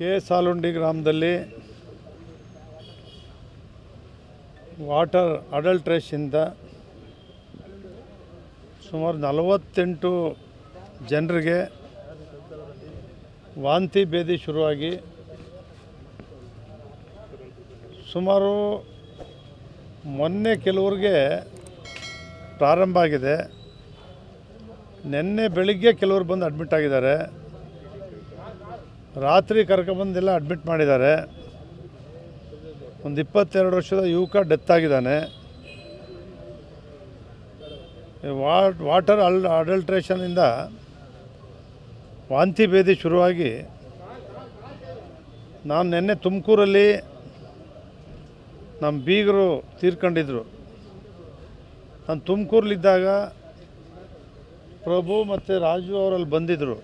K ಸಾಲುಂಡಿ ಗ್ರಾಮದಲ್ಲಿ water ಅಡಲ್ಟ್ರೇಷನಿಂದ ಸುಮಾರು 48 ಜನರಿಗೆ ವಾಂತಿ ಭೇದಿ ಶುರುವಾಗಿ ಸುಮಾರು ಮೊನ್ನೆ ಕೆಲವರಿಗೆ ಪ್ರಾರಂಭ ಆಗಿದೆ. ನಿನ್ನೆ ಬೆಳಿಗ್ಗೆ ಕೆಲವರು ಬಂದು ಅಡ್ಮಿಟ್ ಆಗಿದ್ದಾರೆ. ರಾತ್ರಿ ಕರ್ಕೊಂಬಂದೆಲ್ಲ ಅಡ್ಮಿಟ್ ಮಾಡಿದ್ದಾರೆ. ಒಂದು 22 ವರ್ಷದ ಯುವಕ ಡೆತ್ ಆಗಿದ್ದಾನೆ. ವಾಟರ್ ಅಡಲ್ಟ್ರೇಷನಿಂದ ವಾಂತಿ ಭೇದಿ ಶುರುವಾಗಿ ನಾನು ನಿನ್ನೆ ತುಮಕೂರಲ್ಲಿ ನಮ್ಮ ಬೀಗರು ತೀರ್ಕೊಂಡಿದ್ರು. ನಾನು ತುಮಕೂರಲ್ಲಿದ್ದಾಗ ಪ್ರಭು ಮತ್ತು ರಾಜು ಅವರಲ್ಲಿ ಬಂದಿದ್ದರು.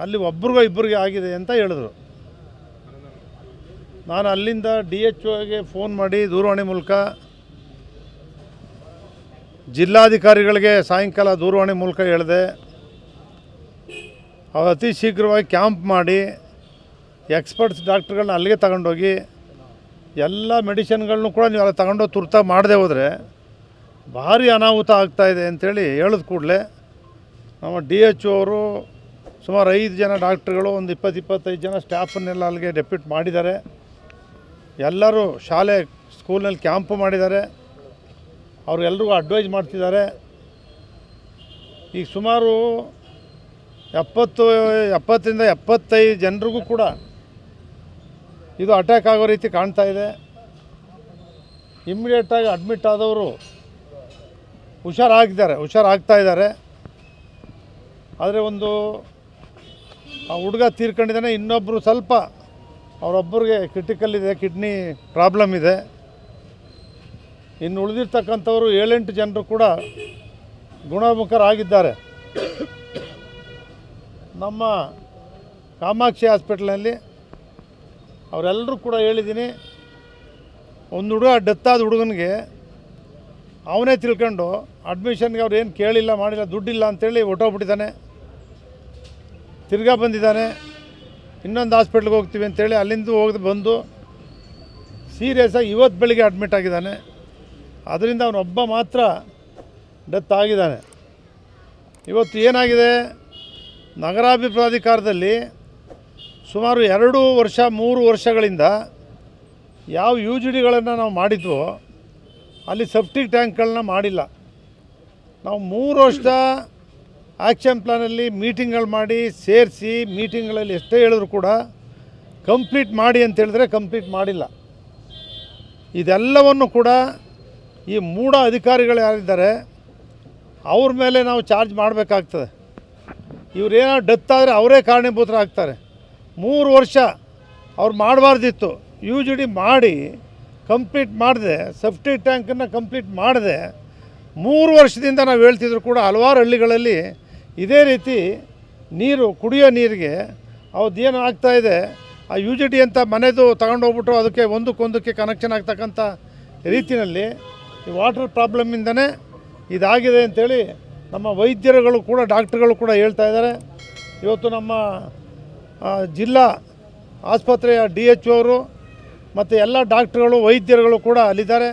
ಅಲ್ಲಿ ಒಬ್ರಿಗೋ ಇಬ್ಬರಿಗೆ ಆಗಿದೆ ಅಂತ ಹೇಳಿದ್ರು. ನಾನು ಅಲ್ಲಿಂದ DHOಗೆ ಫೋನ್ ಮಾಡಿ ದೂರವಾಣಿ ಮೂಲಕ, ಜಿಲ್ಲಾಧಿಕಾರಿಗಳಿಗೆ ಸಾಯಂಕಾಲ ದೂರವಾಣಿ ಮೂಲಕ ಹೇಳಿದೆ. ಅವ್ರು ಅತಿ ಶೀಘ್ರವಾಗಿ ಕ್ಯಾಂಪ್ ಮಾಡಿ ಎಕ್ಸ್ಪರ್ಟ್ಸ್ ಡಾಕ್ಟ್ರುಗಳನ್ನ ಅಲ್ಲಿಗೆ ತಗೊಂಡೋಗಿ ಎಲ್ಲ ಮೆಡಿಸಿನ್ಗಳನ್ನೂ ಕೂಡ ನೀವು ಅಲ್ಲಿ ತಗೊಂಡೋಗಿ ತುರ್ತಾಗಿ ಮಾಡದೆ ಹೋದರೆ ಭಾರಿ ಅನಾಹುತ ಆಗ್ತಾಯಿದೆ ಅಂಥೇಳಿ ಹೇಳಿದ ಕೂಡಲೇ ನಮ್ಮ DHO ಅವರು ಸುಮಾರು 5 ಜನ ಡಾಕ್ಟ್ರುಗಳು, ಒಂದು 20-25 ಜನ ಸ್ಟಾಫನ್ನೆಲ್ಲ ಅಲ್ಲಿಗೆ ಡೆಪ್ಯೂಟ್ ಮಾಡಿದ್ದಾರೆ. ಎಲ್ಲರೂ ಸ್ಕೂಲ್ನಲ್ಲಿ ಕ್ಯಾಂಪು ಮಾಡಿದ್ದಾರೆ. ಅವ್ರಿಗೆಲ್ರಿಗೂ ಅಡ್ವೈಸ್ ಮಾಡ್ತಿದ್ದಾರೆ. ಈಗ ಸುಮಾರು 70ರಿಂದ 75 ಜನರಿಗೂ ಕೂಡ ಇದು ಅಟ್ಯಾಕ್ ಆಗೋ ರೀತಿ ಕಾಣ್ತಾ ಇದೆ. ಇಮ್ಮಿಡಿಯೇಟಾಗಿ ಅಡ್ಮಿಟ್ ಆದವರು ಹುಷಾರಾಗ್ತಾ ಇದ್ದಾರೆ. ಆದರೆ ಒಂದು ಆ ಹುಡುಗ ತೀರ್ಕೊಂಡಿದ್ದಾನೆ. ಇನ್ನೊಬ್ಬರು ಸ್ವಲ್ಪ ಅವರೊಬ್ಬರಿಗೆ ಕ್ರಿಟಿಕಲ್ ಇದೆ, ಕಿಡ್ನಿ ಪ್ರಾಬ್ಲಮ್ ಇದೆ. ಇನ್ನು ಉಳಿದಿರ್ತಕ್ಕಂಥವರು 7-8 ಜನರು ಕೂಡ ಗುಣಮುಖರಾಗಿದ್ದಾರೆ. ನಮ್ಮ ಕಾಮಾಕ್ಷಿ ಹಾಸ್ಪಿಟ್ಲಲ್ಲಿ ಅವರೆಲ್ಲರೂ ಕೂಡ ಹೇಳಿದ್ದೀನಿ. ಒಂದು ಹುಡುಗ ಡೆತ್ ಆದ ಹುಡುಗನಿಗೆ ಅವನೇ ತಿಳ್ಕೊಂಡು ಅಡ್ಮಿಷನ್ಗೆ ಅವ್ರು ಏನು ಕೇಳಿಲ್ಲ ಮಾಡಿಲ್ಲ, ದುಡ್ಡಿಲ್ಲ ಅಂಥೇಳಿ ಹೊಟ್ಟೋಗ್ಬಿಟ್ಟಿದ್ದಾನೆ. ತಿರ್ಗಾ ಬಂದಿದ್ದಾನೆ. ಇನ್ನೊಂದು ಹಾಸ್ಪಿಟ್ಲಿಗೆ ಹೋಗ್ತೀವಿ ಅಂತೇಳಿ ಅಲ್ಲಿಂದ ಬಂದು ಸೀರಿಯಸ್ಸಾಗಿ ಇವತ್ತು ಬೆಳಿಗ್ಗೆ ಅಡ್ಮಿಟ್ ಆಗಿದ್ದಾನೆ. ಅದರಿಂದ ಅವನೊಬ್ಬ ಮಾತ್ರ ಡೆತ್ ಆಗಿದ್ದಾನೆ. ಇವತ್ತು ಏನಾಗಿದೆ, ನಗರಾಭಿವೃದ್ಧಿ ಸುಮಾರು 2-3 ವರ್ಷಗಳಿಂದ ಯಾವ UGDಗಳನ್ನು ನಾವು ಮಾಡಿದ್ವೋ ಅಲ್ಲಿ ಸೆಪ್ಟಿಕ್ ಟ್ಯಾಂಕ್ಗಳನ್ನ ಮಾಡಿಲ್ಲ. ನಾವು 3 ವರ್ಷದ ಆ್ಯಕ್ಷನ್ ಪ್ಲಾನಲ್ಲಿ ಮೀಟಿಂಗ್ಗಳು ಮಾಡಿ ಸೇರಿಸಿ ಮೀಟಿಂಗ್ಗಳಲ್ಲಿ ಎಷ್ಟೇ ಹೇಳಿದ್ರು ಕೂಡ ಕಂಪ್ಲೀಟ್ ಮಾಡಿ ಅಂತ ಹೇಳಿದ್ರೆ ಕಂಪ್ಲೀಟ್ ಮಾಡಿಲ್ಲ. ಇದೆಲ್ಲವನ್ನು ಕೂಡ ಈ ಮೂಢ ಅಧಿಕಾರಿಗಳು ಯಾರಿದ್ದಾರೆ ಅವ್ರ ಮೇಲೆ ನಾವು ಚಾರ್ಜ್ ಮಾಡಬೇಕಾಗ್ತದೆ. ಇವರೇನೋ ಡೆತ್ ಆದರೆ ಅವರೇ ಕಾರಣೀಭೂತರಾಗ್ತಾರೆ. 3 ವರ್ಷ ಅವ್ರು ಮಾಡಬಾರ್ದಿತ್ತು. UGD ಮಾಡಿ ಕಂಪ್ಲೀಟ್ ಮಾಡಿದೆ, ಸೆಪ್ಟಿಕ್ ಟ್ಯಾಂಕನ್ನು ಕಂಪ್ಲೀಟ್ ಮಾಡಿದೆ. 3 ವರ್ಷದಿಂದ ನಾವು ಹೇಳ್ತಿದ್ರು ಕೂಡ ಹಲವಾರು ಹಳ್ಳಿಗಳಲ್ಲಿ ಇದೇ ರೀತಿ ನೀರು, ಕುಡಿಯೋ ನೀರಿಗೆ ಅವ್ರದ್ದೇನು ಆಗ್ತಾಯಿದೆ, ಆ UGD ಅಂತ ಮನೆದು ತಗೊಂಡೋಗ್ಬಿಟ್ಟು ಅದಕ್ಕೆ ಒಂದಕ್ಕೊಂದಕ್ಕೆ ಕನೆಕ್ಷನ್ ಆಗ್ತಕ್ಕಂಥ ರೀತಿಯಲ್ಲಿ ಈ ವಾಟರ್ ಪ್ರಾಬ್ಲಮ್ಮಿಂದನೇ ಇದಾಗಿದೆ ಅಂಥೇಳಿ ನಮ್ಮ ವೈದ್ಯರುಗಳು ಕೂಡ, ಡಾಕ್ಟ್ರುಗಳು ಕೂಡ ಹೇಳ್ತಾ ಇದ್ದಾರೆ. ಇವತ್ತು ನಮ್ಮ ಜಿಲ್ಲಾ ಆಸ್ಪತ್ರೆಯ DHO ಅವರು ಮತ್ತು ಎಲ್ಲ ಡಾಕ್ಟ್ರುಗಳು, ವೈದ್ಯರುಗಳು ಕೂಡ ಅಲ್ಲಿದ್ದಾರೆ.